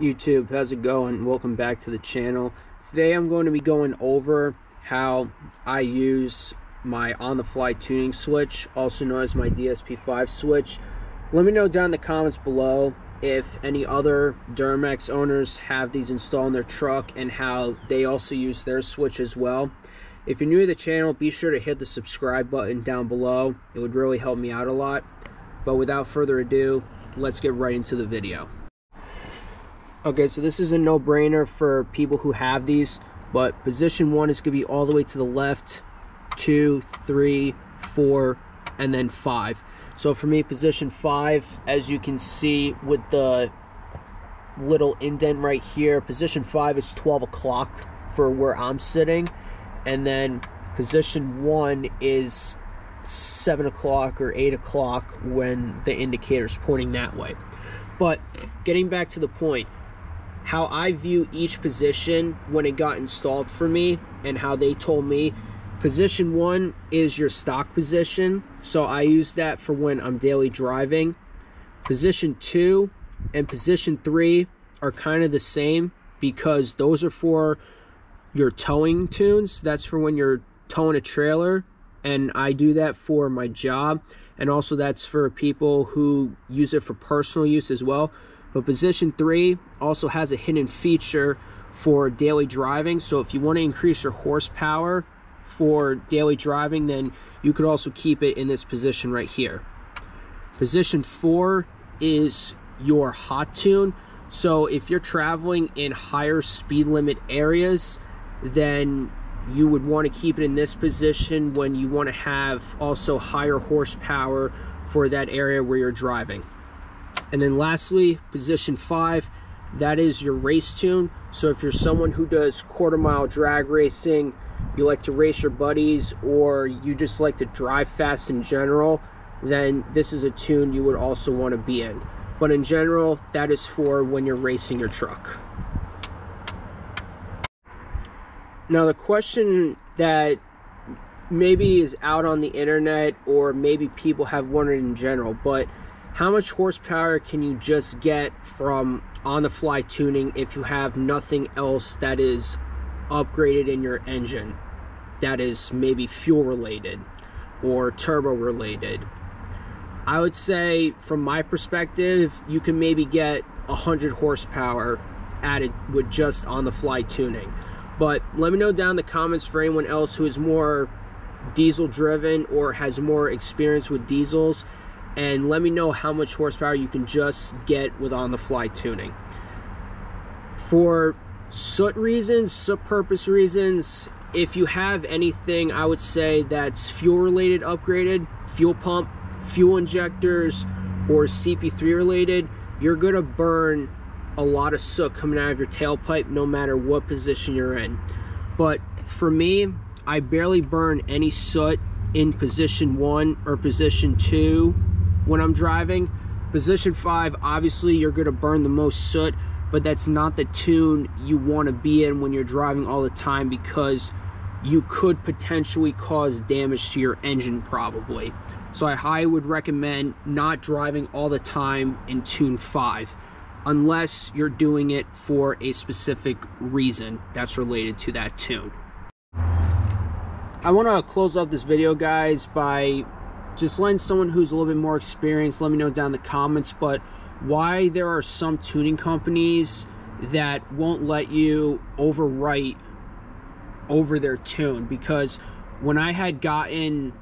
YouTube, how's it going? Welcome back to the channel. Today I'm going to be going over how I use my on-the-fly tuning switch, also known as my DSP5 switch. Let me know down in the comments below if any other Duramax owners have these installed in their truck and how they also use their switch as well. If you're new to the channel, be sure to hit the subscribe button down below. It would really help me out a lot. But without further ado, let's get right into the video. Okay, so this is a no-brainer for people who have these, but position 1 is going to be all the way to the left, 2, 3, 4, and then 5. So for me, position 5, as you can see with the little indent right here, position 5 is 12 o'clock for where I'm sitting, and then position 1 is 7 o'clock or 8 o'clock when the indicator is pointing that way. But getting back to the point, how I view each position when it got installed for me and how they told me, position 1 is your stock position, so I use that for when I'm daily driving. Position 2 and position 3 are kind of the same because those are for your towing tunes. That's for when you're towing a trailer, and I do that for my job, and also that's for people who use it for personal use as well. But position 3 also has a hidden feature for daily driving, so if you want to increase your horsepower for daily driving, then you could also keep it in this position right here. Position 4 is your hot tune, so if you're traveling in higher speed limit areas, then you would want to keep it in this position when you want to have also higher horsepower for that area where you're driving. And then lastly, position 5, that is your race tune. So if you're someone who does quarter-mile drag racing, you like to race your buddies, or you just like to drive fast in general, then this is a tune you would also want to be in. But in general, that is for when you're racing your truck. Now the question that maybe is out on the internet, or maybe people have wondered in general, but how much horsepower can you just get from on-the-fly tuning if you have nothing else that is upgraded in your engine, that is maybe fuel related or turbo related? I would say from my perspective, you can maybe get 100 horsepower added with just on-the-fly tuning. But let me know down in the comments for anyone else who is more diesel driven or has more experience with diesels, and let me know how much horsepower you can just get with on-the-fly tuning. For soot reasons, soot purpose reasons, if you have anything, I would say that's fuel related upgraded, fuel pump, fuel injectors, or CP3 related, you're gonna burn a lot of soot coming out of your tailpipe no matter what position you're in. But for me, I barely burn any soot in position 1 or position 2 when I'm driving. Position 5, obviously you're gonna burn the most soot, but that's not the tune you want to be in when you're driving all the time, because you could potentially cause damage to your engine probably. So I highly would recommend not driving all the time in tune 5 unless you're doing it for a specific reason that's related to that tune. I want to close off this video, guys, by just letting someone who's a little bit more experienced let me know down in the comments, but why there are some tuning companies that won't let you overwrite over their tune. Because when I had gotten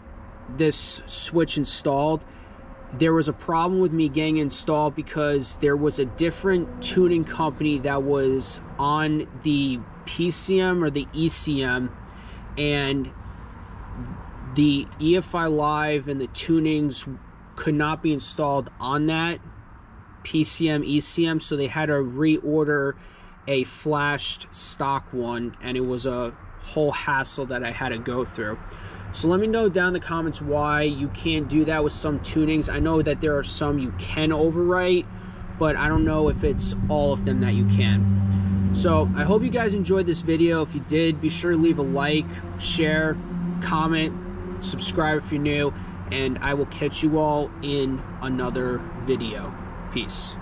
this switch installed, there was a problem with me getting installed because there was a different tuning company that was on the PCM or the ECM, and the EFI Live and the tunings could not be installed on that PCM, ECM, so they had to reorder a flashed stock one, and it was a whole hassle that I had to go through. So let me know down in the comments why you can't do that with some tunings. I know that there are some you can overwrite, but I don't know if it's all of them that you can. So I hope you guys enjoyed this video. If you did, be sure to leave a like, share, comment, subscribe if you're new, and I will catch you all in another video. Peace.